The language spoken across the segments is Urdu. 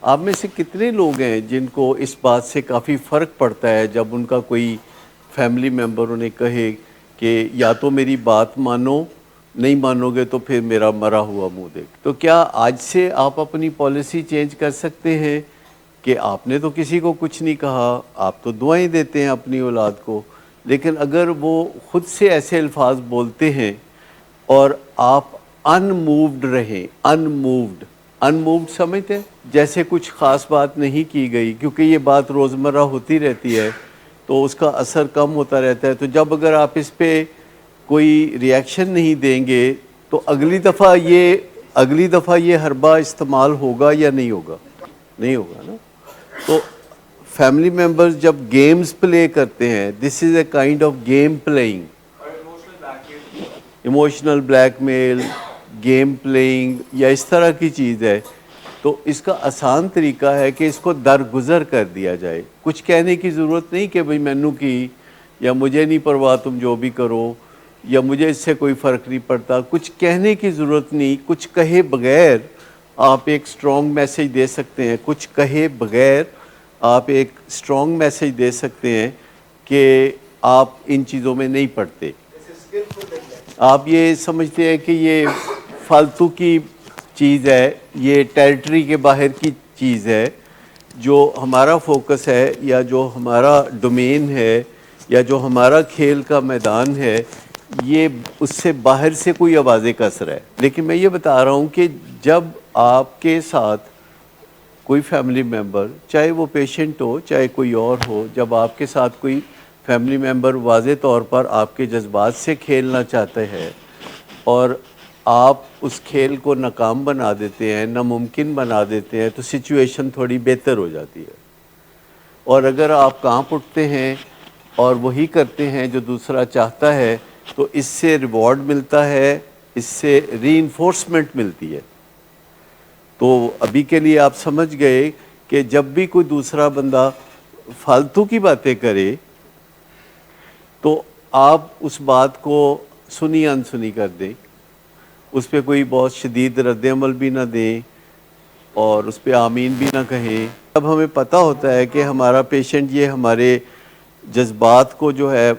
آپ میں سے کتنے لوگ ہیں جن کو اس بات سے کافی فرق پڑتا ہے جب ان کا کوئی فیملی ممبر انہیں کہے کہ یا تو میری بات مانو، نہیں مانو گے تو پھر میرا مرا ہوا منہ دیکھ؟ تو کیا آج سے آپ اپنی پالیسی چینج کر سکتے ہیں کہ آپ نے تو کسی کو کچھ نہیں کہا، آپ تو دعائیں دیتے ہیں اپنی اولاد کو، لیکن اگر وہ خود سے ایسے الفاظ بولتے ہیں اور آپ ان مووڈ رہیں، ان مووڈ سمجھتے ہیں جیسے کچھ خاص بات نہیں کی گئی، کیونکہ یہ بات روزمرہ ہوتی رہتی ہے تو اس کا اثر کم ہوتا رہتا ہے، تو جب اگر آپ اس پہ کوئی ری ایکشن نہیں دیں گے تو اگلی دفعہ یہ حربہ استعمال ہوگا یا نہیں ہوگا؟ نہیں ہوگا نا۔ تو فیملی ممبرز جب گیمز پلے کرتے ہیں، this is a kind of game playing, emotional blackmail, game playing یا اس طرح کی چیز ہے، تو اس کا آسان طریقہ ہے کہ اس کو درگزر کر دیا جائے۔ کچھ کہنے کی ضرورت نہیں کہ بھئی مینوں کی، یا مجھے نہیں پرواہ تم جو بھی کرو، یا مجھے اس سے کوئی فرق نہیں پڑتا، کچھ کہنے کی ضرورت نہیں۔ کچھ کہے بغیر آپ ایک سٹرونگ میسیج دے سکتے ہیں، کچھ کہے بغیر آپ ایک سٹرونگ میسیج دے سکتے ہیں کہ آپ ان چیزوں میں نہیں پڑتے۔ آپ یہ سمجھتے ہیں کہ یہ فالتو کی چیز ہے، یہ ٹیریٹری کے باہر کی چیز ہے، جو ہمارا فوکس ہے یا جو ہمارا ڈومین ہے یا جو ہمارا کھیل کا میدان ہے، یہ اس سے باہر سے کوئی آوازیں کس رہا ہے۔ لیکن میں یہ بتا رہا ہوں کہ جب آپ کے ساتھ کوئی فیملی ممبر، چاہے وہ پیشنٹ ہو چاہے کوئی اور ہو، جب آپ کے ساتھ کوئی فیملی ممبر واضح طور پر آپ کے جذبات سے کھیلنا چاہتے ہیں اور آپ اس کھیل کو ناکام بنا دیتے ہیں، ناممکن بنا دیتے ہیں، تو سچویشن تھوڑی بہتر ہو جاتی ہے۔ اور اگر آپ کانپ اٹھتے ہیں اور وہی کرتے ہیں جو دوسرا چاہتا ہے، تو اس سے ریوارڈ ملتا ہے، اس سے ری انفورسمنٹ ملتی ہے۔ تو ابھی کے لیے آپ سمجھ گئے کہ جب بھی کوئی دوسرا بندہ فالتو کی باتیں کرے تو آپ اس بات کو سنی انسنی کر دیں، اس پہ کوئی بہت شدید رد عمل بھی نہ دیں اور اس پہ آمین بھی نہ کہیں۔ اب ہمیں پتہ ہوتا ہے کہ ہمارا پیشنٹ یہ ہمارے جذبات کو جو ہے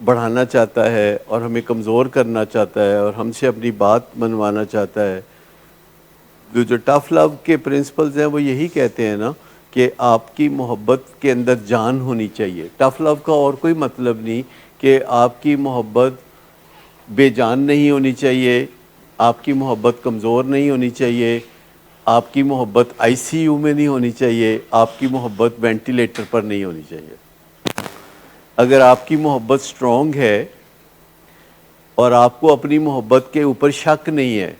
بڑھانا چاہتا ہے اور ہمیں کمزور کرنا چاہتا ہے اور ہم سے اپنی بات منوانا چاہتا ہے۔ جو ٹف لو کے پرنسپلز ہیں وہ یہی کہتے ہیں نا کہ آپ کی محبت کے اندر جان ہونی چاہیے۔ ٹف لو کا اور کوئی مطلب نہیں کہ آپ کی محبت بے جان نہیں ہونی چاہیے، آپ کی محبت کمزور نہیں ہونی چاہیے، آپ کی محبت آئی سی یو میں نہیں ہونی چاہیے، آپ کی محبت وینٹیلیٹر پر نہیں ہونی چاہیے۔ اگر آپ کی محبت سٹرونگ ہے اور آپ کو اپنی محبت کے اوپر شک نہیں ہے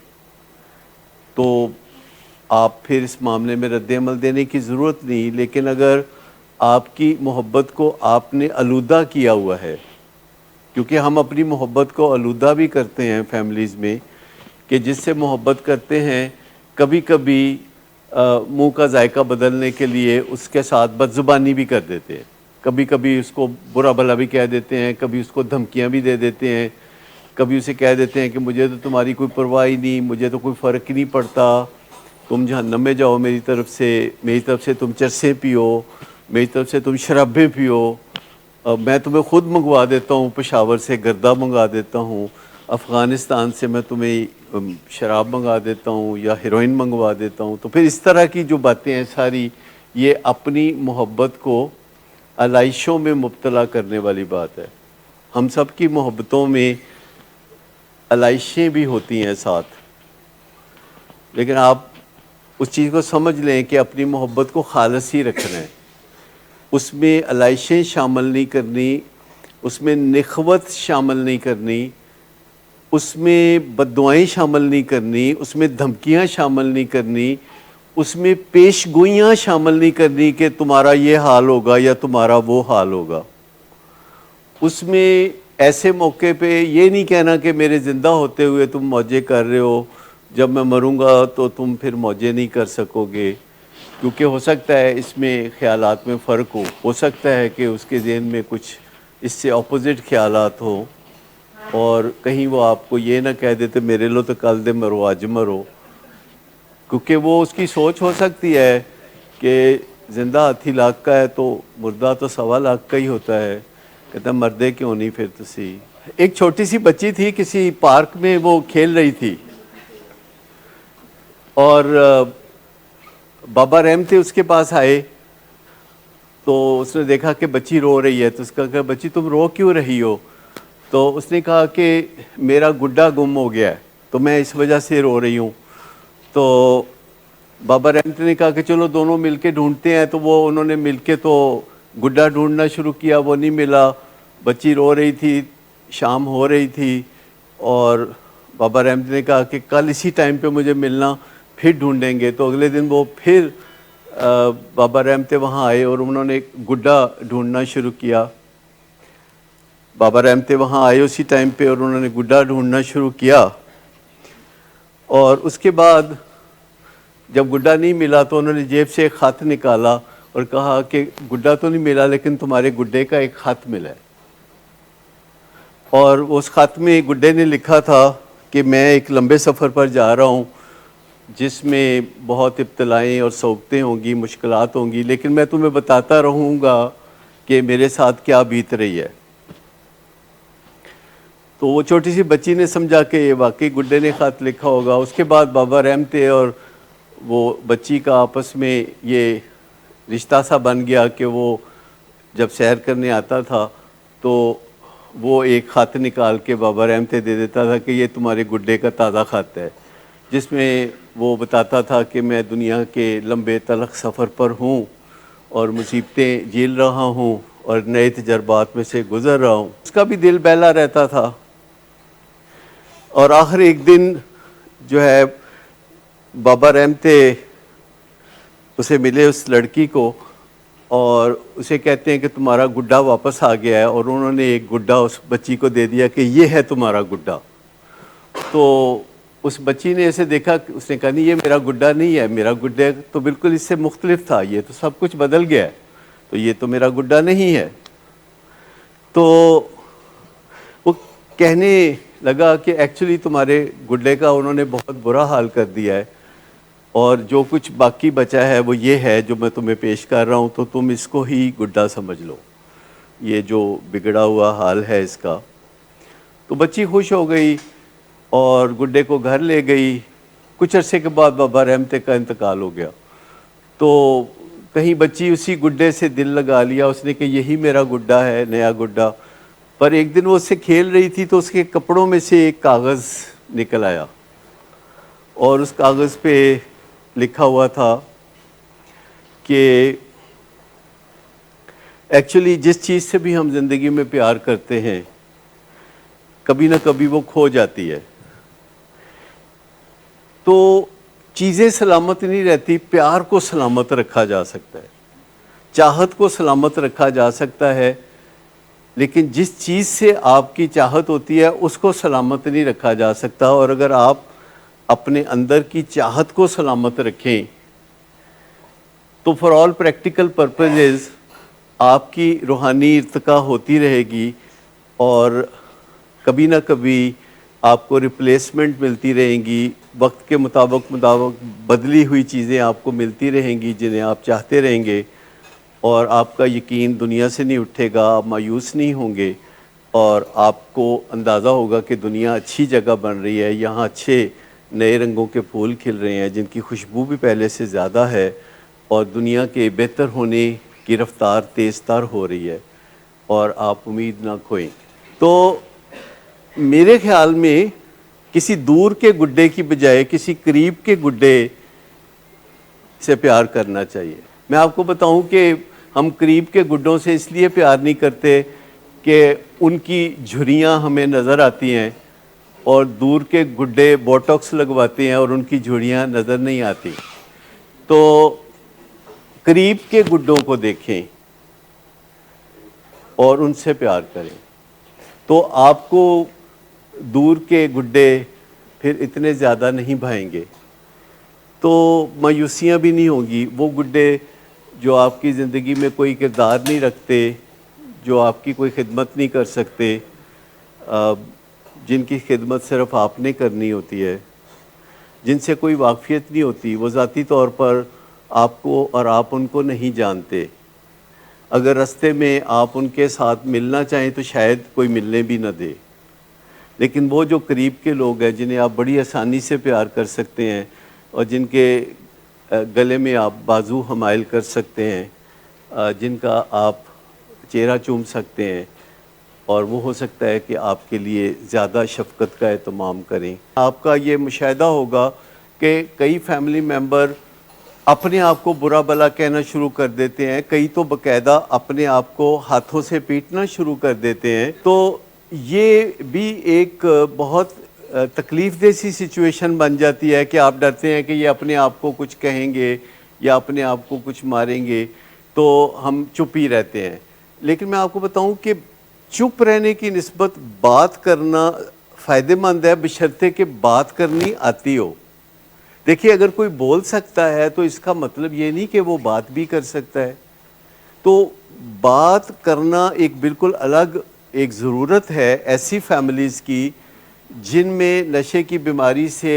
تو آپ پھر اس معاملے میں رد عمل دینے کی ضرورت نہیں۔ لیکن اگر آپ کی محبت کو آپ نے آلودہ کیا ہوا ہے، کیونکہ ہم اپنی محبت کو آلودہ بھی کرتے ہیں فیملیز میں، کہ جس سے محبت کرتے ہیں کبھی کبھی منہ کا ذائقہ بدلنے کے لیے اس کے ساتھ بد زبانی بھی کر دیتے ہیں، کبھی کبھی اس کو برا بھلا بھی کہہ دیتے ہیں، کبھی اس کو دھمکیاں بھی دے دیتے ہیں، کبھی اسے کہہ دیتے ہیں کہ مجھے تو تمہاری کوئی پرواہ ہی نہیں، مجھے تو کوئی فرق ہی نہیں پڑتا، تم جہنم میں جاؤ میری طرف سے تم چرسیں پیو، میری طرف سے تم شرابیں پیو، میں تمہیں خود منگوا دیتا ہوں، پشاور سے گردہ منگا دیتا ہوں، افغانستان سے میں تمہیں شراب منگا دیتا ہوں یا ہیروئن منگوا دیتا ہوں۔ تو پھر اس طرح کی جو باتیں ہیں ساری، یہ اپنی محبت کو علائشوں میں مبتلا کرنے والی بات ہے۔ ہم سب کی محبتوں میں علائشیں بھی ہوتی ہیں ساتھ، لیکن آپ اس چیز کو سمجھ لیں کہ اپنی محبت کو خالص ہی رکھنا ہے، اس میں علائشیں شامل نہیں کرنی، اس میں نخوت شامل نہیں کرنی، اس میں بد دعائیں شامل نہیں کرنی، اس میں دھمکیاں شامل نہیں کرنی، اس میں پیش گوئیاں شامل نہیں کرنی کہ تمہارا یہ حال ہوگا یا تمہارا وہ حال ہوگا۔ اس میں ایسے موقع پہ یہ نہیں کہنا کہ میرے زندہ ہوتے ہوئے تم موجے کر رہے ہو، جب میں مروں گا تو تم پھر موجے نہیں کر سکو گے، کیونکہ ہو سکتا ہے اس میں خیالات میں فرق ہو سکتا ہے کہ اس کے ذہن میں کچھ اس سے اپوزٹ خیالات ہوں، اور کہیں وہ آپ کو یہ نہ کہہ دیتے میرے لو تو کل دے مرو اج مرو۔ کیونکہ وہ اس کی سوچ ہو سکتی ہے کہ زندہ ہاتھی لاکھ کا ہے تو مردہ تو 1.25 لاکھ کا ہی ہوتا ہے. کہتا مردے کیوں نہیں پھر تسی. ایک چھوٹی سی بچی تھی کسی پارک میں وہ کھیل رہی تھی اور بابا رحم تھے اس کے پاس آئے تو اس نے دیکھا کہ بچی رو رہی ہے تو اس کا کہا بچی تم رو کیوں رہی ہو؟ تو اس نے کہا کہ میرا گڈا گم ہو گیا ہے تو میں اس وجہ سے رو رہی ہوں. تو بابا رحمت نے کہا کہ چلو دونوں مل کے ڈھونڈتے ہیں. تو وہ انہوں نے مل کے تو گڈا ڈھونڈنا شروع کیا, وہ نہیں ملا. بچی رو رہی تھی, شام ہو رہی تھی اور بابا رحمت نے کہا کہ کل اسی ٹائم پہ مجھے ملنا, پھر ڈھونڈیں گے. تو اگلے دن وہ پھر بابا رحمت وہاں آئے اور انہوں نے گڈا ڈھونڈنا شروع کیا. بابا رحمت وہاں آئے اسی ٹائم پہ اور انہوں نے گڈا ڈھونڈنا شروع کیا. اور اس کے بعد جب گڈا نہیں ملا تو انہوں نے جیب سے ایک خط نکالا اور کہا کہ گڈا تو نہیں ملا لیکن تمہارے گڈے کا ایک خط ملا ہے. اور اس خط میں گڈے نے لکھا تھا کہ میں ایک لمبے سفر پر جا رہا ہوں جس میں بہت ابتلائیں اور سوگتیں ہوں گی, مشکلات ہوں گی, لیکن میں تمہیں بتاتا رہوں گا کہ میرے ساتھ کیا بیت رہی ہے. تو وہ چھوٹی سی بچی نے سمجھا کہ یہ واقعی گڈے نے خط لکھا ہوگا. اس کے بعد بابا رحمت اور وہ بچی کا آپس میں یہ رشتہ سا بن گیا کہ وہ جب سیر کرنے آتا تھا تو وہ ایک خط نکال کے بابا رحمت دے دیتا تھا کہ یہ تمہارے گڈے کا تازہ خط ہے, جس میں وہ بتاتا تھا کہ میں دنیا کے لمبے تلخ سفر پر ہوں اور مصیبتیں جھیل رہا ہوں اور نئے تجربات میں سے گزر رہا ہوں. اس کا بھی دل بہلا رہتا تھا. اور آخر ایک دن جو ہے بابا رحمت اسے ملے اس لڑکی کو اور اسے کہتے ہیں کہ تمہارا گڈا واپس آ گیا ہے, اور انہوں نے ایک گڈا اس بچی کو دے دیا کہ یہ ہے تمہارا گڈا. تو اس بچی نے اسے دیکھا, اس نے کہا نہیں یہ میرا گڈا نہیں ہے, میرا گڈا تو بالکل اس سے مختلف تھا, یہ تو سب کچھ بدل گیا ہے, تو یہ تو میرا گڈا نہیں ہے. تو وہ کہنے لگا کہ ایکچولی تمہارے گڈے کا انہوں نے بہت برا حال کر دیا ہے اور جو کچھ باقی بچا ہے وہ یہ ہے جو میں تمہیں پیش کر رہا ہوں, تو تم اس کو ہی گڈا سمجھ لو, یہ جو بگڑا ہوا حال ہے اس کا. تو بچی خوش ہو گئی اور گڈے کو گھر لے گئی. کچھ عرصے کے بعد بابا رحمت کا انتقال ہو گیا. تو کہیں بچی اسی گڈے سے دل لگا لیا اس نے کہ یہی میرا گڈا ہے, نیا گڈا. پر ایک دن وہ اس سے کھیل رہی تھی تو اس کے کپڑوں میں سے ایک کاغذ نکل آیا اور اس کاغذ پہ لکھا ہوا تھا کہ ایکچولی جس چیز سے بھی ہم زندگی میں پیار کرتے ہیں کبھی نہ کبھی وہ کھو جاتی ہے. تو چیزیں سلامت نہیں رہتی, پیار کو سلامت رکھا جا سکتا ہے, چاہت کو سلامت رکھا جا سکتا ہے, لیکن جس چیز سے آپ کی چاہت ہوتی ہے اس کو سلامت نہیں رکھا جا سکتا. اور اگر آپ اپنے اندر کی چاہت کو سلامت رکھیں تو فار آل پریکٹیکل پرپزز آپ کی روحانی ارتقاء ہوتی رہے گی اور کبھی نہ کبھی آپ کو ریپلیسمنٹ ملتی رہیں گی, وقت کے مطابق بدلی ہوئی چیزیں آپ کو ملتی رہیں گی جنہیں آپ چاہتے رہیں گے, اور آپ کا یقین دنیا سے نہیں اٹھے گا, آپ مایوس نہیں ہوں گے اور آپ کو اندازہ ہوگا کہ دنیا اچھی جگہ بن رہی ہے, یہاں اچھے نئے رنگوں کے پھول کھل رہے ہیں جن کی خوشبو بھی پہلے سے زیادہ ہے اور دنیا کے بہتر ہونے کی رفتار تیز تر ہو رہی ہے, اور آپ امید نہ کھوئیں. تو میرے خیال میں کسی دور کے گڈے کی بجائے کسی قریب کے گڈے سے پیار کرنا چاہیے. میں آپ کو بتاؤں کہ ہم قریب کے گڈوں سے اس لیے پیار نہیں کرتے کہ ان کی جھریاں ہمیں نظر آتی ہیں اور دور کے گڈے بوٹوکس لگواتے ہیں اور ان کی جھریاں نظر نہیں آتی. تو قریب کے گڈوں کو دیکھیں اور ان سے پیار کریں تو آپ کو دور کے گڈے پھر اتنے زیادہ نہیں بھائیں گے, تو مایوسیاں بھی نہیں ہوں گی. وہ گڈے جو آپ کی زندگی میں کوئی کردار نہیں رکھتے, جو آپ کی کوئی خدمت نہیں کر سکتے, جن کی خدمت صرف آپ نے کرنی ہوتی ہے, جن سے کوئی واقفیت نہیں ہوتی، وہ ذاتی طور پر آپ کو اور آپ ان کو نہیں جانتے. اگر رستے میں آپ ان کے ساتھ ملنا چاہیں تو شاید کوئی ملنے بھی نہ دے. لیکن وہ جو قریب کے لوگ ہیں جنہیں آپ بڑی آسانی سے پیار کر سکتے ہیں اور جن کے گلے میں آپ بازو حمائل کر سکتے ہیں، جن کا آپ چہرہ چوم سکتے ہیں، اور وہ ہو سکتا ہے کہ آپ کے لیے زیادہ شفقت کا اہتمام کریں. آپ کا یہ مشاہدہ ہوگا کہ کئی فیملی ممبر اپنے آپ کو برا بھلا کہنا شروع کر دیتے ہیں، کئی تو باقاعدہ اپنے آپ کو ہاتھوں سے پیٹنا شروع کر دیتے ہیں. تو یہ بھی ایک بہت تکلیف دہ سی سچویشن بن جاتی ہے کہ آپ ڈرتے ہیں کہ یہ اپنے آپ کو کچھ کہیں گے یا اپنے آپ کو کچھ ماریں گے، تو ہم چپ ہی رہتے ہیں. لیکن میں آپ کو بتاؤں کہ چپ رہنے کی نسبت بات کرنا فائدہ مند ہے، بشرطے کہ بات کرنی آتی ہو. دیکھیے، اگر کوئی بول سکتا ہے تو اس کا مطلب یہ نہیں کہ وہ بات بھی کر سکتا ہے. تو بات کرنا ایک بالکل الگ ایک ضرورت ہے ایسی فیملیز کی جن میں نشے کی بیماری سے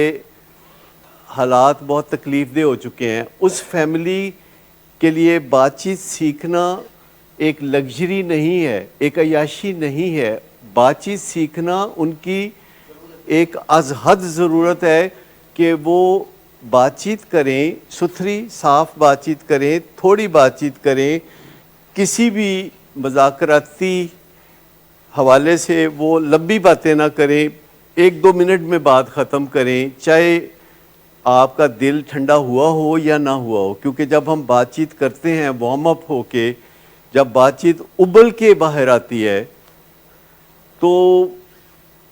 حالات بہت تکلیف دہ ہو چکے ہیں. اس فیملی کے لیے بات چیت سیکھنا ایک لگژری نہیں ہے، ایک عیاشی نہیں ہے. بات چیت سیکھنا ان کی ایک از حد ضرورت ہے کہ وہ بات چیت کریں، ستھری صاف بات چیت کریں، تھوڑی بات چیت کریں، کسی بھی مذاکراتی حوالے سے وہ لمبی باتیں نہ کریں، 1-2 منٹ میں بات ختم کریں، چاہے آپ کا دل ٹھنڈا ہوا ہو یا نہ ہوا ہو. کیونکہ جب ہم بات چیت کرتے ہیں وارم اپ ہو کے، جب بات چیت ابل کے باہر آتی ہے تو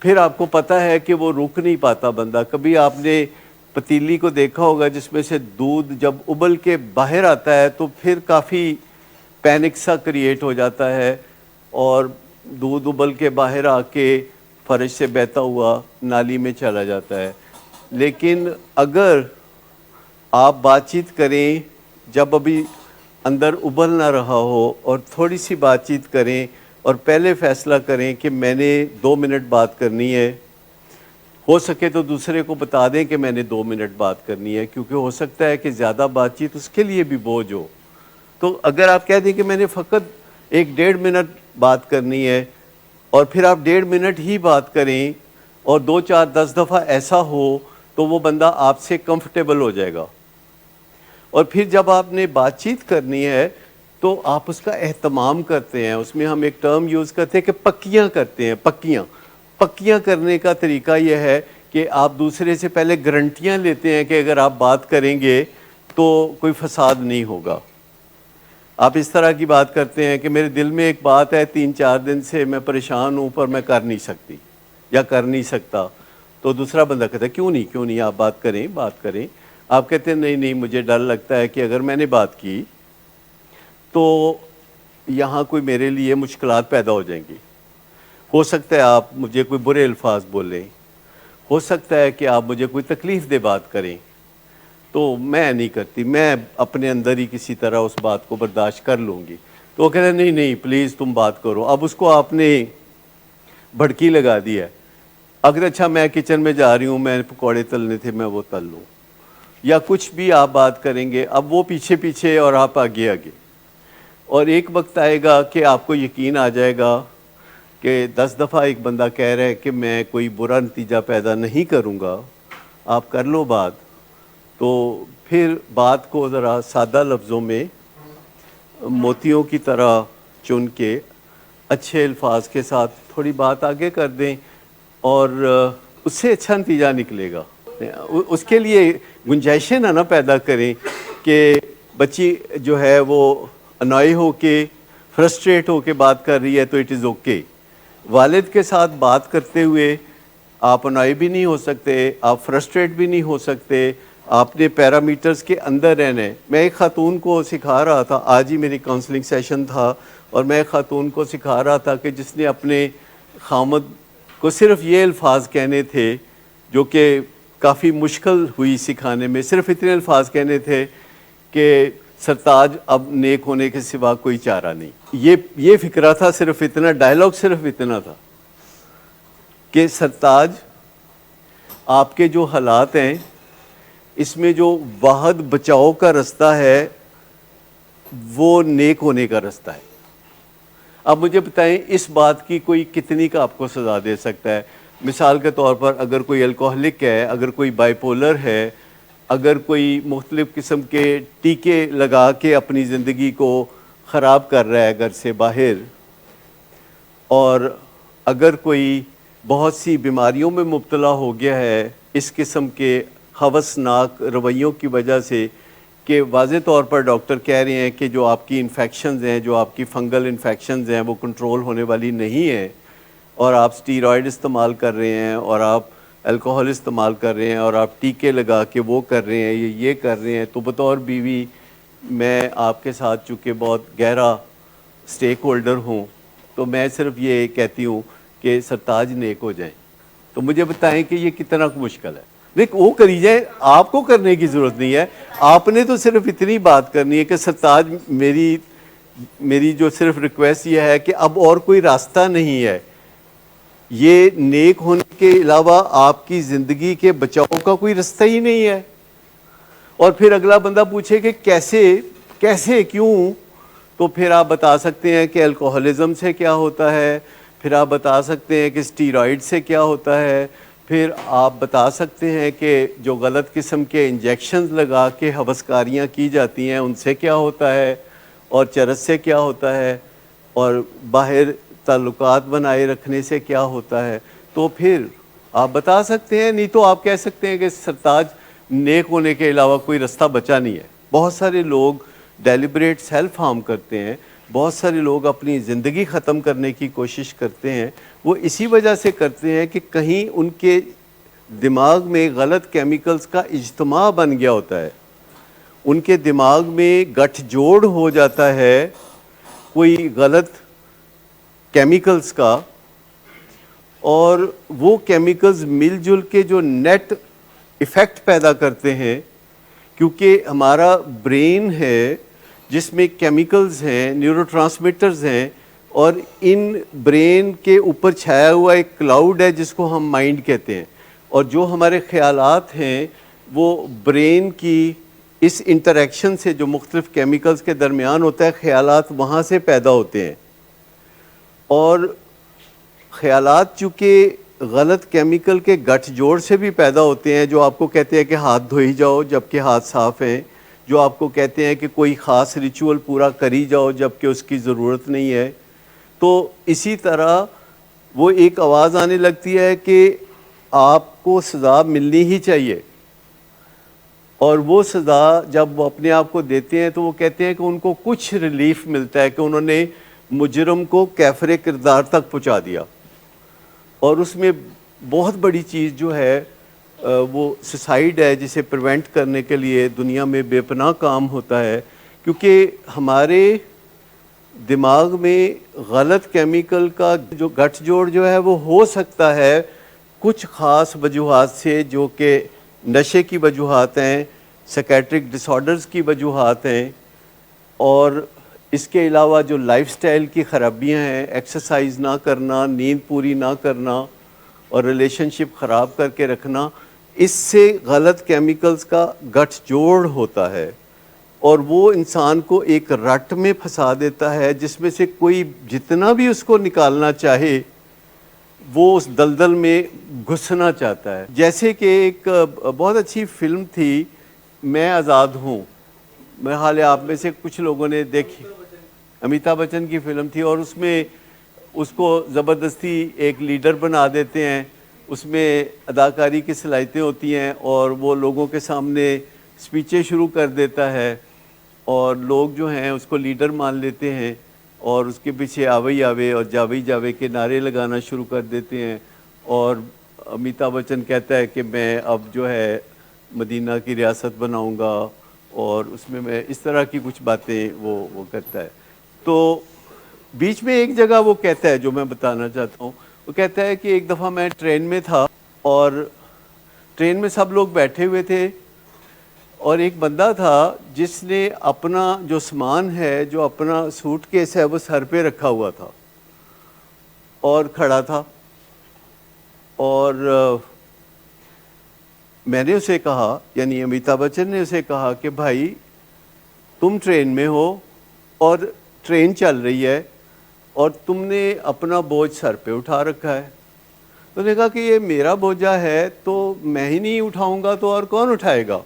پھر آپ کو پتہ ہے کہ وہ رک نہیں پاتا بندہ. کبھی آپ نے پتیلی کو دیکھا ہوگا جس میں سے دودھ جب ابل کے باہر آتا ہے تو پھر کافی پینک سا کریٹ ہو جاتا ہے اور دودھ ابل کے باہر آ کے فرش سے بہتا ہوا نالی میں چلا جاتا ہے. لیکن اگر آپ بات چیت کریں جب ابھی اندر ابل نہ رہا ہو اور تھوڑی سی بات چیت کریں اور پہلے فیصلہ کریں کہ میں نے 2 منٹ بات کرنی ہے، ہو سکے تو دوسرے کو بتا دیں کہ میں نے 2 منٹ بات کرنی ہے، کیونکہ ہو سکتا ہے کہ زیادہ بات چیت اس کے لیے بھی بوجھ ہو. تو اگر آپ کہہ دیں کہ میں نے فقط 1-1.5 منٹ بات کرنی ہے اور پھر آپ 1.5 منٹ ہی بات کریں اور 2-4-10 دفعہ ایسا ہو تو وہ بندہ آپ سے کمفرٹیبل ہو جائے گا. اور پھر جب آپ نے بات چیت کرنی ہے تو آپ اس کا اہتمام کرتے ہیں. اس میں ہم ایک ٹرم یوز کرتے ہیں کہ پکیاں کرتے ہیں. پکیاں کرنے کا طریقہ یہ ہے کہ آپ دوسرے سے پہلے گارنٹیاں لیتے ہیں کہ اگر آپ بات کریں گے تو کوئی فساد نہیں ہوگا. آپ اس طرح کی بات کرتے ہیں کہ میرے دل میں ایک بات ہے، 3-4 دن سے میں پریشان ہوں پر میں کر نہیں سکتی یا کر نہیں سکتا. تو دوسرا بندہ کہتا ہے کیوں نہیں آپ بات کریں. آپ کہتے ہیں نہیں مجھے ڈر لگتا ہے کہ اگر میں نے بات کی تو یہاں کوئی میرے لیے مشکلات پیدا ہو جائیں گی. ہو سکتا ہے آپ مجھے کوئی برے الفاظ بولیں، ہو سکتا ہے کہ آپ مجھے کوئی تکلیف دہ بات کریں. تو میں نہیں کرتی، میں اپنے اندر ہی کسی طرح اس بات کو برداشت کر لوں گی. تو وہ کہتے ہیں نہیں پلیز تم بات کرو. اب اس کو آپ نے بھڑکی لگا دی ہے. اگر اچھا میں کچن میں جا رہی ہوں، میں پکوڑے تلنے تھے، میں وہ تل لوں، یا کچھ بھی آپ بات کریں گے. اب وہ پیچھے اور آپ آگے. اور ایک وقت آئے گا کہ آپ کو یقین آ جائے گا کہ 10 دفعہ ایک بندہ کہہ رہا ہے کہ میں کوئی برا نتیجہ پیدا نہیں کروں گا، آپ کر لو بات. تو پھر بات کو ذرا سادہ لفظوں میں موتیوں کی طرح چن کے اچھے الفاظ کے ساتھ تھوڑی بات آگے کر دیں اور اس سے اچھا نتیجہ نکلے گا. اس کے لیے گنجائشیں نہ پیدا کریں کہ بچی جو ہے وہ انوائے ہو کے فرسٹریٹ ہو کے بات کر رہی ہے تو اٹ از اوکے. والد کے ساتھ بات کرتے ہوئے آپ انوائے بھی نہیں ہو سکتے، آپ فرسٹریٹ بھی نہیں ہو سکتے، آپ نے پیرامیٹرز کے اندر رہنا ہے. میں ایک خاتون کو سکھا رہا تھا، آج ہی میری کاؤنسلنگ سیشن تھا، اور میں ایک خاتون کو سکھا رہا تھا کہ جس نے اپنے خامد کو صرف یہ الفاظ کہنے تھے جو کہ کافی مشکل ہوئی سکھانے میں. صرف اتنے الفاظ کہنے تھے کہ سرتاج اب نیک ہونے کے سوا کوئی چارہ نہیں. یہ فکرہ تھا، صرف اتنا ڈائلاگ، صرف اتنا تھا کہ سرتاج آپ کے جو حالات ہیں اس میں جو واحد بچاؤ کا رستہ ہے وہ نیک ہونے کا رستہ ہے. اب مجھے بتائیں اس بات کی کوئی کتنی کا آپ کو سزا دے سکتا ہے؟ مثال کے طور پر اگر کوئی الکوہلک ہے، اگر کوئی بائی پولر ہے، اگر کوئی مختلف قسم کے ٹیکے لگا کے اپنی زندگی کو خراب کر رہا ہے گھر سے باہر، اور اگر کوئی بہت سی بیماریوں میں مبتلا ہو گیا ہے اس قسم کے ہوسناک رویوں کی وجہ سے، کہ واضح طور پر ڈاکٹر کہہ رہے ہیں کہ جو آپ کی انفیکشنز ہیں، جو آپ کی فنگل انفیکشنز ہیں وہ کنٹرول ہونے والی نہیں ہیں، اور آپ سٹیرائڈ استعمال کر رہے ہیں، اور آپ الکوہل استعمال کر رہے ہیں، اور آپ ٹیکے لگا کے وہ کر رہے ہیں، یہ کر رہے ہیں، تو بطور بیوی میں آپ کے ساتھ چونکہ بہت گہرا سٹیک ہولڈر ہوں، تو میں صرف یہ کہتی ہوں کہ سرتاج نیک ہو جائیں. تو مجھے بتائیں کہ یہ کتنا مشکل ہے؟ دیکھ وہ کری جائیں، آپ کو کرنے کی ضرورت نہیں ہے. آپ نے تو صرف اتنی بات کرنی ہے کہ سرتاج میری جو صرف ریکویسٹ یہ ہے کہ اب اور کوئی راستہ نہیں ہے. یہ نیک ہونے کے علاوہ آپ کی زندگی کے بچاؤ کا کوئی رستہ ہی نہیں ہے. اور پھر اگلا بندہ پوچھے کہ کیسے کیوں، تو پھر آپ بتا سکتے ہیں کہ الکوہلزم سے کیا ہوتا ہے، پھر آپ بتا سکتے ہیں کہ سٹیرائڈ سے کیا ہوتا ہے، پھر آپ بتا سکتے ہیں کہ جو غلط قسم کے انجیکشنز لگا کے ہوسکاریاں کی جاتی ہیں ان سے کیا ہوتا ہے، اور چرس سے کیا ہوتا ہے، اور باہر تعلقات بنائے رکھنے سے کیا ہوتا ہے. تو پھر آپ بتا سکتے ہیں، نہیں تو آپ کہہ سکتے ہیں کہ سرتاج نیک ہونے کے علاوہ کوئی رستہ بچا نہیں ہے. بہت سارے لوگ ڈیلیبریٹ سیلف ہارم کرتے ہیں، بہت سارے لوگ اپنی زندگی ختم کرنے کی کوشش کرتے ہیں. وہ اسی وجہ سے کرتے ہیں کہ کہیں ان کے دماغ میں غلط کیمیکلز کا اجتماع بن گیا ہوتا ہے، ان کے دماغ میں گٹھ جوڑ ہو جاتا ہے کوئی غلط کیمیکلز کا، اور وہ کیمیکلز مل جل کے جو نیٹ ایفیکٹ پیدا کرتے ہیں. کیونکہ ہمارا برین ہے جس میں کیمیکلز ہیں، نیورو ٹرانسمیٹرز ہیں، اور ان برین کے اوپر چھایا ہوا ایک کلاؤڈ ہے جس کو ہم مائنڈ کہتے ہیں، اور جو ہمارے خیالات ہیں وہ برین کی اس انٹریکشن سے جو مختلف کیمیکلز کے درمیان ہوتا ہے، خیالات وہاں سے پیدا ہوتے ہیں. اور خیالات چونکہ غلط کیمیکل کے گٹھ جوڑ سے بھی پیدا ہوتے ہیں، جو آپ کو کہتے ہیں کہ ہاتھ دھوئی جاؤ جبکہ ہاتھ صاف ہیں، جو آپ کو کہتے ہیں کہ کوئی خاص ریچول پورا کری جاؤ جبکہ اس کی ضرورت نہیں ہے. تو اسی طرح وہ ایک آواز آنے لگتی ہے کہ آپ کو سزا ملنی ہی چاہیے، اور وہ سزا جب وہ اپنے آپ کو دیتے ہیں تو وہ کہتے ہیں کہ ان کو کچھ ریلیف ملتا ہے کہ انہوں نے مجرم کو کیفر کردار تک پہنچا دیا. اور اس میں بہت بڑی چیز جو ہے وہ سوسائڈ ہے، جسے پریونٹ کرنے کے لیے دنیا میں بے پناہ کام ہوتا ہے. کیونکہ ہمارے دماغ میں غلط کیمیکل کا جو گٹھ جوڑ جو ہے وہ ہو سکتا ہے کچھ خاص وجوہات سے، جو کہ نشے کی وجوہات ہیں، سیکیٹرک ڈس آرڈرز کی وجوہات ہیں، اور اس کے علاوہ جو لائف سٹائل کی خرابیاں ہیں، ایکسرسائز نہ کرنا، نیند پوری نہ کرنا، اور ریلیشن شپ خراب کر کے رکھنا، اس سے غلط کیمیکلز کا گٹھ جوڑ ہوتا ہے، اور وہ انسان کو ایک رٹ میں پھنسا دیتا ہے جس میں سے کوئی جتنا بھی اس کو نکالنا چاہے وہ اس دلدل میں گھسنا چاہتا ہے. جیسے کہ ایک بہت اچھی فلم تھی میں آزاد ہوں، میرے حال ہے آپ میں سے کچھ لوگوں نے دیکھی، امیتابھ بچن کی فلم تھی، اور اس میں اس کو زبردستی ایک لیڈر بنا دیتے ہیں. اس میں اداکاری کی صلاحیتیں ہوتی ہیں، اور وہ لوگوں کے سامنے سپیچیں شروع کر دیتا ہے، اور لوگ جو ہیں اس کو لیڈر مان لیتے ہیں، اور اس کے پیچھے آوے آوے اور جاوے جاوے کے نعرے لگانا شروع کر دیتے ہیں. اور امیتابھ بچن کہتا ہے کہ میں اب جو ہے مدینہ کی ریاست بناؤں گا، اور اس میں اس طرح کی کچھ باتیں وہ کرتا ہے. تو بیچ میں ایک جگہ وہ کہتا ہے جو میں بتانا چاہتا ہوں، وہ کہتا ہے کہ ایک دفعہ میں ٹرین میں تھا، اور ٹرین میں سب لوگ بیٹھے ہوئے تھے، اور ایک بندہ تھا جس نے اپنا جو سامان ہے، جو اپنا سوٹ کیس ہے، وہ سر پہ رکھا ہوا تھا اور کھڑا تھا. اور میں نے اسے کہا، یعنی امیتابھ بچن نے اسے کہا کہ بھائی تم ٹرین میں ہو اور ٹرین چل رہی ہے اور تم نے اپنا بوجھ سر پہ اٹھا رکھا ہے. تو نے کہا کہ یہ میرا بوجھا ہے تو میں ہی نہیں اٹھاؤں گا تو اور کون اٹھائے گا؟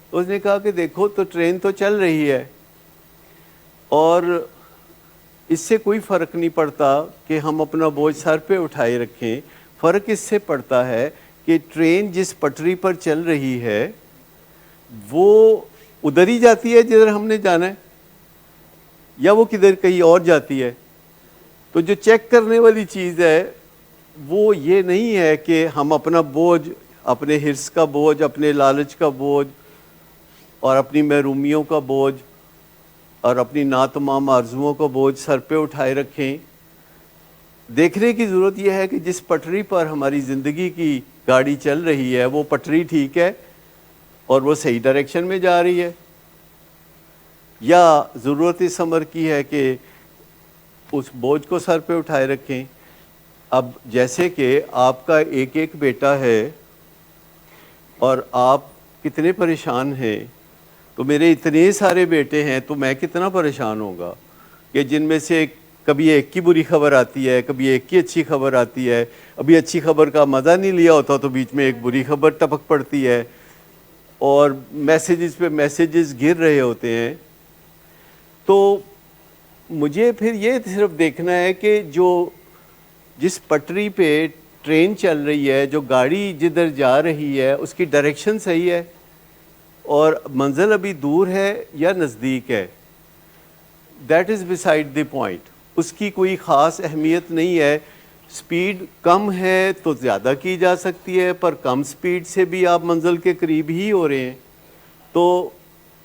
تو اس نے کہا کہ دیکھو تو ٹرین تو چل رہی ہے اور اس سے کوئی فرق نہیں پڑتا کہ ہم اپنا بوجھ سر پہ اٹھائے رکھیں. فرق اس سے پڑتا ہے کہ ٹرین جس پٹری پر چل رہی ہے وہ ادھر ہی جاتی ہے جدھر ہم نے جانا ہے یا وہ کدھر کہیں اور جاتی ہے. تو جو چیک کرنے والی چیز ہے وہ یہ نہیں ہے کہ ہم اپنا بوجھ، اپنے حرص کا بوجھ، اپنے لالچ کا بوجھ اور اپنی محرومیوں کا بوجھ اور اپنی ناتمام آرزوؤں کا بوجھ سر پہ اٹھائے رکھیں. دیکھنے کی ضرورت یہ ہے کہ جس پٹری پر ہماری زندگی کی گاڑی چل رہی ہے وہ پٹری ٹھیک ہے اور وہ صحیح ڈائریکشن میں جا رہی ہے، یا ضرورت اس امر کی ہے کہ اس بوجھ کو سر پہ اٹھائے رکھیں. اب جیسے کہ آپ کا ایک ایک بیٹا ہے اور آپ کتنے پریشان ہیں، تو میرے اتنے سارے بیٹے ہیں تو میں کتنا پریشان ہوں گا کہ جن میں سے کبھی ایک کی بری خبر آتی ہے، کبھی ایک کی اچھی خبر آتی ہے. ابھی اچھی خبر کا مزہ نہیں لیا ہوتا تو بیچ میں ایک بری خبر ٹپک پڑتی ہے اور میسیجز پہ میسیجز گر رہے ہوتے ہیں. تو مجھے پھر یہ صرف دیکھنا ہے کہ جس پٹری پہ ٹرین چل رہی ہے، جو گاڑی جدھر جا رہی ہے اس کی ڈائریکشن صحیح ہے اور منزل ابھی دور ہے یا نزدیک ہے. That is beside the point. اس کی کوئی خاص اہمیت نہیں ہے. سپیڈ کم ہے تو زیادہ کی جا سکتی ہے، پر کم سپیڈ سے بھی آپ منزل کے قریب ہی ہو رہے ہیں. تو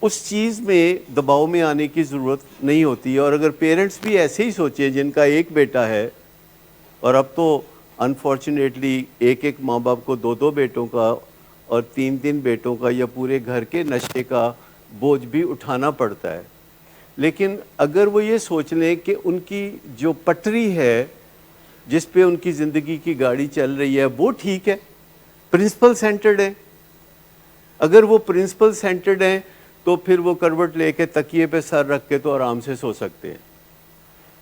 اس چیز میں دباؤ میں آنے کی ضرورت نہیں ہوتی. اور اگر پیرنٹس بھی ایسے ہی سوچیں جن کا ایک بیٹا ہے، اور اب تو انفارچونیٹلی ایک ایک ماں باپ کو دو دو بیٹوں کا اور تین تین بیٹوں کا یا پورے گھر کے نشے کا بوجھ بھی اٹھانا پڑتا ہے. لیکن اگر وہ یہ سوچ لیں کہ ان کی جو پٹری ہے جس پہ ان کی زندگی کی گاڑی چل رہی ہے وہ ٹھیک ہے، پرنسپل سینٹرڈ ہے. اگر وہ پرنسپل سینٹرڈ ہیں تو پھر وہ کروٹ لے کے تکیے پہ سر رکھ کے تو آرام سے سو سکتے ہیں.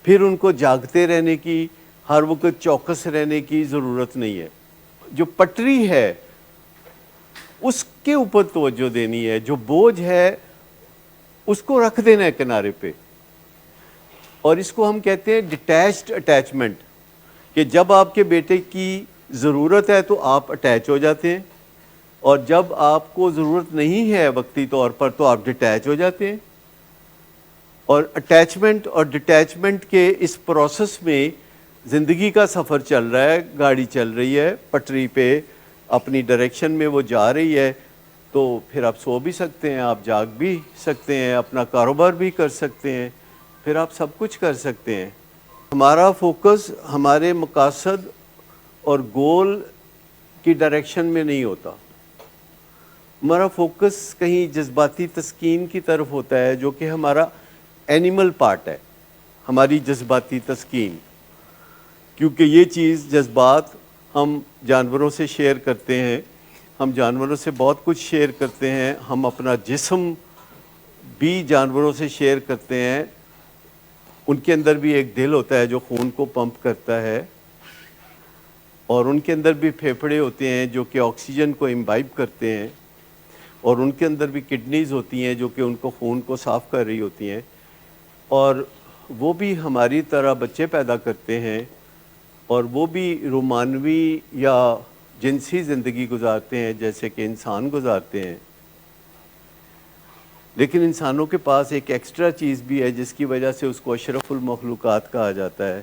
پھر ان کو جاگتے رہنے کی، ہر وقت چوکس رہنے کی ضرورت نہیں ہے. جو پٹری ہے اس کے اوپر توجہ دینی ہے، جو بوجھ ہے اس کو رکھ دینا ہے کنارے پہ. اور اس کو ہم کہتے ہیں ڈیٹیچڈ اٹیچمنٹ، کہ جب آپ کے بیٹے کی ضرورت ہے تو آپ اٹیچ ہو جاتے ہیں اور جب آپ کو ضرورت نہیں ہے وقتی طور پر تو آپ ڈیٹیچ ہو جاتے ہیں. اور اٹیچمنٹ اور ڈیٹیچمنٹ کے اس پروسیس میں زندگی کا سفر چل رہا ہے، گاڑی چل رہی ہے پٹری پہ، اپنی ڈائریکشن میں وہ جا رہی ہے. تو پھر آپ سو بھی سکتے ہیں، آپ جاگ بھی سکتے ہیں، اپنا کاروبار بھی کر سکتے ہیں، پھر آپ سب کچھ کر سکتے ہیں. ہمارا فوکس ہمارے مقاصد اور گول کی ڈائریکشن میں نہیں ہوتا. ہمارا فوکس کہیں جذباتی تسکین کی طرف ہوتا ہے، جو کہ ہمارا اینیمل پارٹ ہے، ہماری جذباتی تسکین. کیونکہ یہ چیز، جذبات ہم جانوروں سے شیئر کرتے ہیں، ہم جانوروں سے بہت کچھ شیئر کرتے ہیں. ہم اپنا جسم بھی جانوروں سے شیئر کرتے ہیں. ان کے اندر بھی ایک دل ہوتا ہے جو خون کو پمپ کرتا ہے، اور ان کے اندر بھی پھیپھڑے ہوتے ہیں جو کہ آکسیجن کو امبائب کرتے ہیں، اور ان کے اندر بھی کڈنیز ہوتی ہیں جو کہ ان کو خون کو صاف کر رہی ہوتی ہیں. اور وہ بھی ہماری طرح بچے پیدا کرتے ہیں اور وہ بھی رومانوی یا جنسی زندگی گزارتے ہیں جیسے کہ انسان گزارتے ہیں. لیکن انسانوں کے پاس ایک ایکسٹرا چیز بھی ہے جس کی وجہ سے اس کو اشرف المخلوقات کہا جاتا ہے.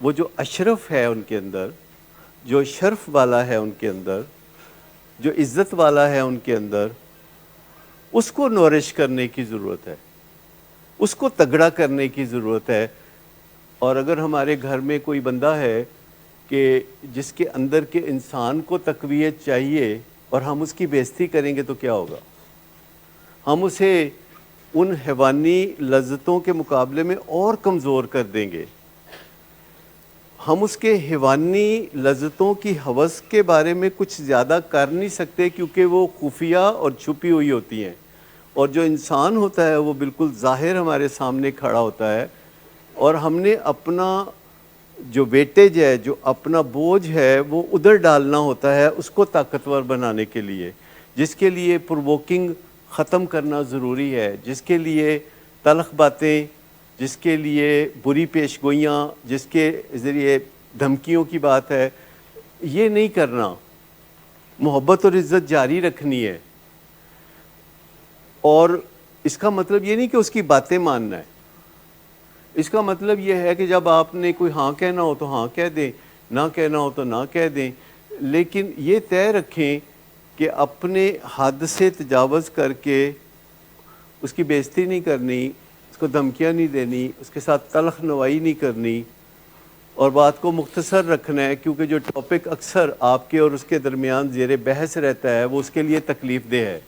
وہ جو اشرف ہے ان کے اندر، جو شرف والا ہے ان کے اندر، جو عزت والا ہے ان کے اندر، اس کو نورش کرنے کی ضرورت ہے، اس کو تگڑا کرنے کی ضرورت ہے. اور اگر ہمارے گھر میں کوئی بندہ ہے کہ جس کے اندر کے انسان کو تقویت چاہیے اور ہم اس کی بے عزتی کریں گے تو کیا ہوگا؟ ہم اسے ان حیوانی لذتوں کے مقابلے میں اور کمزور کر دیں گے. ہم اس کے حیوانی لذتوں کی ہوس کے بارے میں کچھ زیادہ کر نہیں سکتے کیونکہ وہ خفیہ اور چھپی ہوئی ہوتی ہیں، اور جو انسان ہوتا ہے وہ بالکل ظاہر ہمارے سامنے کھڑا ہوتا ہے، اور ہم نے اپنا جو ویٹیج ہے، جو اپنا بوجھ ہے وہ ادھر ڈالنا ہوتا ہے اس کو طاقتور بنانے کے لیے، جس کے لیے پرووکنگ ختم کرنا ضروری ہے، جس کے لیے تلخ باتیں، جس کے لیے بری پیش گوئیاں، جس کے ذریعے دھمکیوں کی بات ہے، یہ نہیں کرنا، محبت اور عزت جاری رکھنی ہے۔ اور اس کا مطلب یہ نہیں کہ اس کی باتیں ماننا ہے، اس کا مطلب یہ ہے کہ جب آپ نے کوئی ہاں کہنا ہو تو ہاں کہہ دیں، نہ کہنا ہو تو نہ کہہ دیں، لیکن یہ طے رکھیں کہ اپنے حد سے تجاوز کر کے اس کی بے عزتی نہیں کرنی، اس کو دھمکیاں نہیں دینی، اس کے ساتھ تلخ نوائی نہیں کرنی، اور بات کو مختصر رکھنا ہے، کیونکہ جو ٹاپک اکثر آپ کے اور اس کے درمیان زیر بحث رہتا ہے وہ اس کے لیے تکلیف دہ ہے،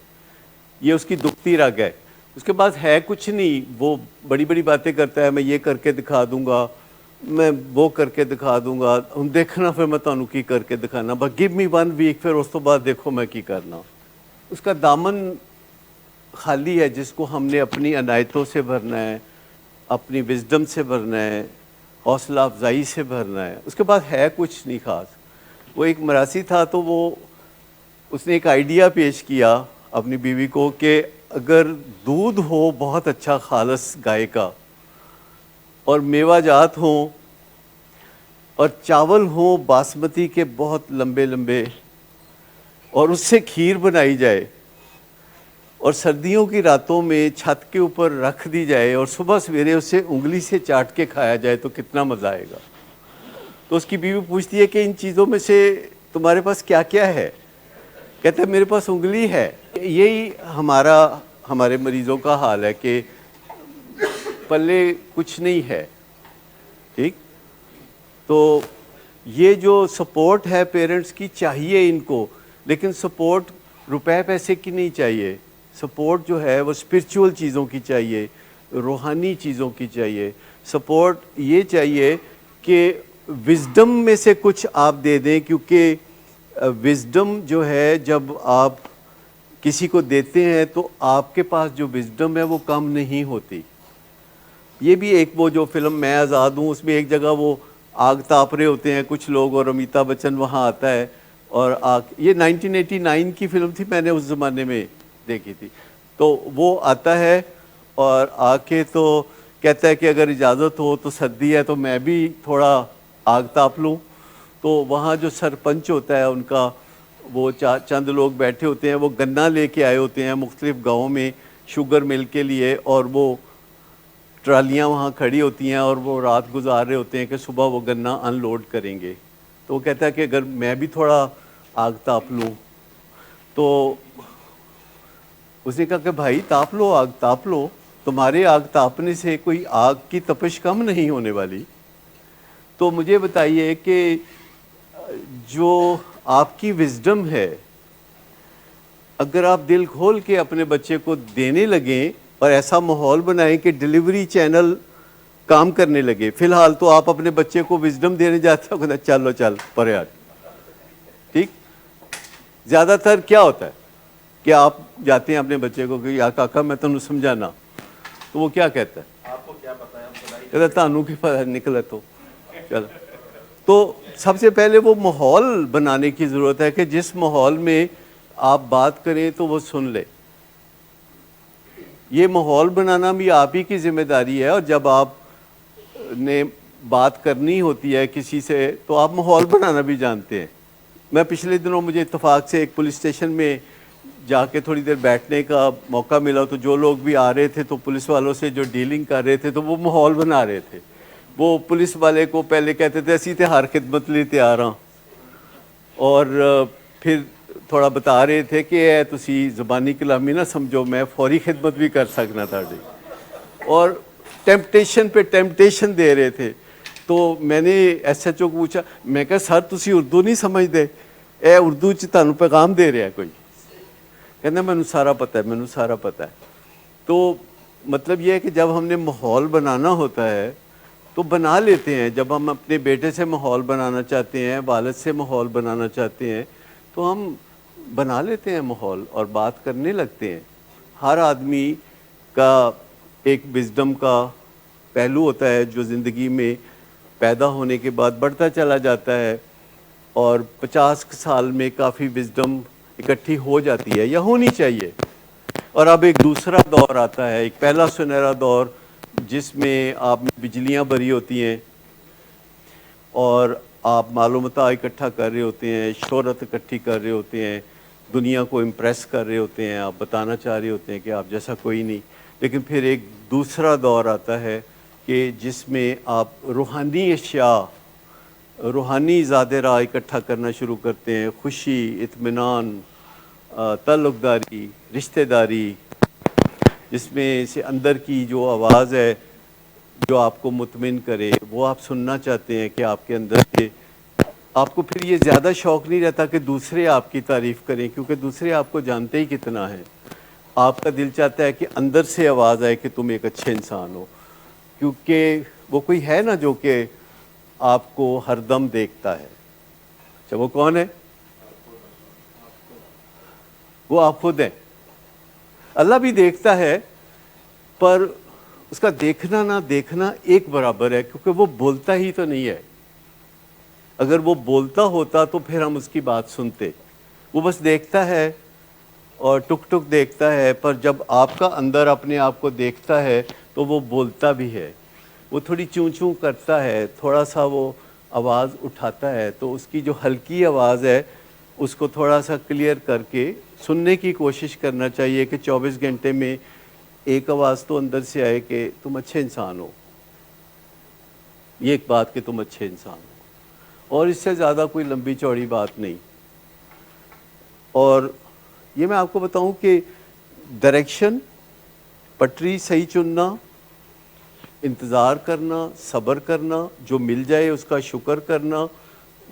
یہ اس کی دکھتی رگ ہے۔ اس کے بعد ہے کچھ نہیں، وہ بڑی بڑی باتیں کرتا ہے، میں یہ کر کے دکھا دوں گا، میں وہ کر کے دکھا دوں گا، ہم دیکھنا پھر میں تانوں کی کر کے دکھانا، بس گیو می 1 ویک، پھر اس تو بعد دیکھو میں کی کرنا۔ اس کا دامن خالی ہے جس کو ہم نے اپنی عنایتوں سے بھرنا ہے، اپنی وزڈم سے بھرنا ہے، حوصلہ افزائی سے بھرنا ہے۔ اس کے بعد ہے کچھ نہیں خاص۔ وہ ایک مراسی تھا تو اس نے ایک آئیڈیا پیش کیا اپنی بیوی کو کہ اگر دودھ ہو بہت اچھا خالص گائے کا، اور میوہ جات ہوں، اور چاول ہوں باسمتی کے بہت لمبے لمبے، اور اس سے کھیر بنائی جائے، اور سردیوں کی راتوں میں چھت کے اوپر رکھ دی جائے، اور صبح سویرے اسے انگلی سے چاٹ کے کھایا جائے تو کتنا مزہ آئے گا۔ تو اس کی بیوی پوچھتی ہے کہ ان چیزوں میں سے تمہارے پاس کیا کیا ہے؟ کہتا ہے میرے پاس انگلی ہے۔ یہی ہمارے مریضوں کا حال ہے کہ پلے کچھ نہیں ہے، ٹھیک؟ تو یہ جو سپورٹ ہے پیرنٹس کی چاہیے ان کو، لیکن سپورٹ روپے پیسے کی نہیں چاہیے، سپورٹ جو ہے وہ اسپرچول چیزوں کی چاہیے، روحانی چیزوں کی چاہیے۔ سپورٹ یہ چاہیے کہ وزڈم میں سے کچھ آپ دے دیں، کیونکہ وزڈم جو ہے جب آپ کسی کو دیتے ہیں تو آپ کے پاس جو وزڈم ہے وہ کم نہیں ہوتی۔ یہ بھی ایک وہ جو فلم میں آزاد ہوں، اس میں ایک جگہ وہ آگ تاپ رہے ہوتے ہیں کچھ لوگ، اور امیتابھ بچن وہاں آتا ہے، اور یہ 1989 کی فلم تھی، میں نے اس زمانے میں دیکھی تھی۔ تو وہ آتا ہے اور آ کے تو کہتا ہے کہ اگر اجازت ہو تو سردی ہے تو میں بھی تھوڑا آگ تاپ لوں۔ تو وہاں جو سرپنچ ہوتا ہے ان کا، وہ چند لوگ بیٹھے ہوتے ہیں، وہ گنا لے کے آئے ہوتے ہیں مختلف گاؤں میں شوگر مل کے لیے، اور وہ ٹرالیاں وہاں کھڑی ہوتی ہیں اور وہ رات گزار رہے ہوتے ہیں کہ صبح وہ گنا ان لوڈ کریں گے۔ تو وہ کہتا ہے کہ اگر میں بھی تھوڑا آگ تاپ لوں، تو اس نے کہا کہ بھائی تاپ لو، آگ تاپ لو، تمہارے آگ تاپنے سے کوئی آگ کی تپش کم نہیں ہونے والی۔ تو مجھے بتائیے کہ جو آپ کی وزڈم ہے، اگر آپ دل کھول کے اپنے بچے کو دینے لگیں اور ایسا ماحول بنائیں کہ ڈیلیوری چینل کام کرنے لگے، فی الحال تو آپ اپنے بچے کو وزڈم دینے جاتے ہو، کہتے ہیں چلو چل پرے آ، ٹھیک؟ زیادہ تر کیا ہوتا ہے کہ آپ جاتے ہیں اپنے بچے کو کہ یا کاکا میں تمہیں سمجھانا، تو وہ کیا کہتا ہے؟ آپ کو کیا پتا ہے؟ کہتا ہے تانوں کی پتہ نکلے تو چل۔ تو سب سے پہلے وہ ماحول بنانے کی ضرورت ہے کہ جس ماحول میں آپ بات کریں تو وہ سن لے۔ یہ ماحول بنانا بھی آپ ہی کی ذمہ داری ہے، اور جب آپ نے بات کرنی ہوتی ہے کسی سے تو آپ ماحول بنانا بھی جانتے ہیں۔ میں پچھلے دنوں مجھے اتفاق سے ایک پولیس اسٹیشن میں جا کے تھوڑی دیر بیٹھنے کا موقع ملا، تو جو لوگ بھی آ رہے تھے تو پولیس والوں سے جو ڈیلنگ کر رہے تھے تو وہ ماحول بنا رہے تھے۔ وہ پولیس والے کو پہلے کہتے تھے اسی تے ہر خدمت لیے تیار ہاں، اور پھر تھوڑا بتا رہے تھے کہ اے تسی زبانی کلامی نہ سمجھو، میں فوری خدمت بھی کر سکنا تھا جی، اور ٹیمپٹیشن پہ ٹیمپٹیشن دے رہے تھے۔ تو میں نے ایس ایچ او کو پوچھا، میں کہا سر تسی اردو نہیں سمجھتے، اے اردو چ تانوں پیغام دے رہا ہے کوئی؟ کہنا مینوں سارا پتہ ہے، مینوں سارا پتہ ہے۔ تو مطلب یہ ہے کہ جب ہم نے ماحول بنانا ہوتا ہے تو بنا لیتے ہیں. جب ہم اپنے بیٹے سے ماحول بنانا چاہتے ہیں، والد سے ماحول بنانا چاہتے ہیں، تو ہم بنا لیتے ہیں ماحول اور بات کرنے لگتے ہیں. ہر آدمی کا ایک وزڈم کا پہلو ہوتا ہے جو زندگی میں پیدا ہونے کے بعد بڑھتا چلا جاتا ہے، اور 50 سال میں کافی وزڈم اکٹھی ہو جاتی ہے یا ہونی چاہیے. اور اب ایک دوسرا دور آتا ہے، ایک پہلا سنہرا دور جس میں آپ میں بجلیاں بری ہوتی ہیں اور آپ معلومات اکٹھا کر رہے ہوتے ہیں، شہرت اکٹھی کر رہے ہوتے ہیں، دنیا کو امپریس کر رہے ہوتے ہیں، آپ بتانا چاہ رہے ہوتے ہیں کہ آپ جیسا کوئی نہیں. لیکن پھر ایک دوسرا دور آتا ہے کہ جس میں آپ روحانی اشیاء، روحانی زاد راہ اکٹھا کرنا شروع کرتے ہیں، خوشی، اطمینان، تعلق داری، رشتہ داری، جس میں سے اندر کی جو آواز ہے جو آپ کو مطمئن کرے وہ آپ سننا چاہتے ہیں کہ آپ کے اندر سے. آپ کو پھر یہ زیادہ شوق نہیں رہتا کہ دوسرے آپ کی تعریف کریں، کیونکہ دوسرے آپ کو جانتے ہی کتنا ہے. آپ کا دل چاہتا ہے کہ اندر سے آواز آئے کہ تم ایک اچھے انسان ہو، کیونکہ وہ کوئی ہے نا جو کہ آپ کو ہر دم دیکھتا ہے. اچھا، وہ کون ہے؟ وہ آپ خود ہیں. اللہ بھی دیکھتا ہے، پر اس کا دیکھنا نہ دیکھنا ایک برابر ہے، کیونکہ وہ بولتا ہی تو نہیں ہے. اگر وہ بولتا ہوتا تو پھر ہم اس کی بات سنتے. وہ بس دیکھتا ہے اور ٹک ٹک دیکھتا ہے، پر جب آپ کا اندر اپنے آپ کو دیکھتا ہے تو وہ بولتا بھی ہے. وہ تھوڑی چوں چوں کرتا ہے، تھوڑا سا وہ آواز اٹھاتا ہے، تو اس کی جو ہلکی آواز ہے اس کو تھوڑا سا کلیئر کر کے سننے کی کوشش کرنا چاہیے کہ 24 گھنٹے میں ایک آواز تو اندر سے آئے کہ تم اچھے انسان ہو. یہ ایک بات کہ تم اچھے انسان ہو، اور اس سے زیادہ کوئی لمبی چوڑی بات نہیں. اور یہ میں آپ کو بتاؤں کہ ڈائریکشن، پٹری صحیح چننا، انتظار کرنا، صبر کرنا، جو مل جائے اس کا شکر کرنا،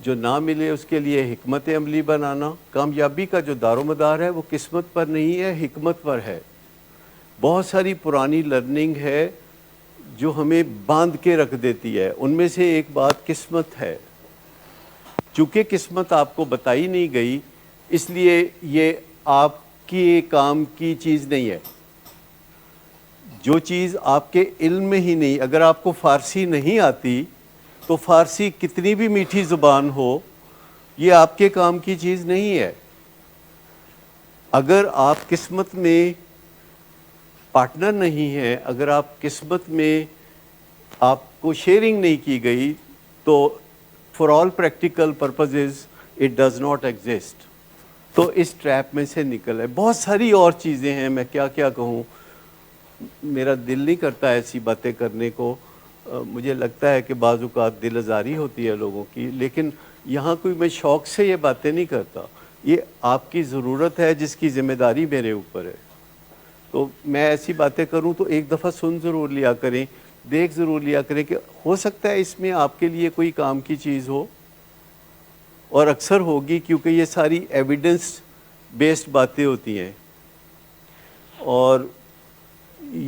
جو نہ ملے اس کے لیے حکمت عملی بنانا. کامیابی کا جو دار و مدار ہے وہ قسمت پر نہیں ہے، حکمت پر ہے. بہت ساری پرانی لرننگ ہے جو ہمیں باندھ کے رکھ دیتی ہے. ان میں سے ایک بات قسمت ہے. چونکہ قسمت آپ کو بتائی نہیں گئی، اس لیے یہ آپ کی کام کی چیز نہیں ہے. جو چیز آپ کے علم میں ہی نہیں، اگر آپ کو فارسی نہیں آتی تو فارسی کتنی بھی میٹھی زبان ہو، یہ آپ کے کام کی چیز نہیں ہے. اگر آپ قسمت میں پارٹنر نہیں ہیں، اگر آپ قسمت میں آپ کو شیئرنگ نہیں کی گئی، تو for all practical purposes it does not exist. تو اس ٹریپ میں سے نکل ہے. بہت ساری اور چیزیں ہیں، میں کیا کیا کہوں، میرا دل نہیں کرتا ایسی باتیں کرنے کو. مجھے لگتا ہے کہ بعض اوقات دل آزاری ہوتی ہے لوگوں کی، لیکن یہاں کوئی میں شوق سے یہ باتیں نہیں کرتا. یہ آپ کی ضرورت ہے جس کی ذمہ داری میرے اوپر ہے. تو میں ایسی باتیں کروں تو ایک دفعہ سن ضرور لیا کریں، دیکھ ضرور لیا کریں کہ ہو سکتا ہے اس میں آپ کے لیے کوئی کام کی چیز ہو، اور اکثر ہوگی، کیونکہ یہ ساری ایویڈنس بیسڈ باتیں ہوتی ہیں. اور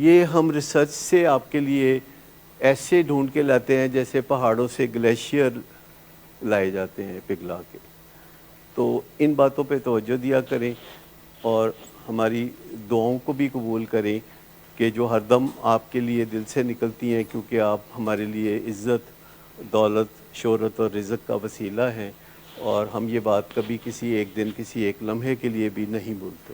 یہ ہم ریسرچ سے آپ کے لیے ایسے ڈھونڈ کے لاتے ہیں جیسے پہاڑوں سے گلیشیئر لائے جاتے ہیں پگھلا کے. تو ان باتوں پہ توجہ دیا کریں اور ہماری دعاؤں کو بھی قبول کریں کہ جو ہر دم آپ کے لیے دل سے نکلتی ہیں، کیونکہ آپ ہمارے لیے عزت، دولت، شہرت اور رزق کا وسیلہ ہیں. اور ہم یہ بات کبھی کسی ایک دن، کسی ایک لمحے کے لیے بھی نہیں بھولتے.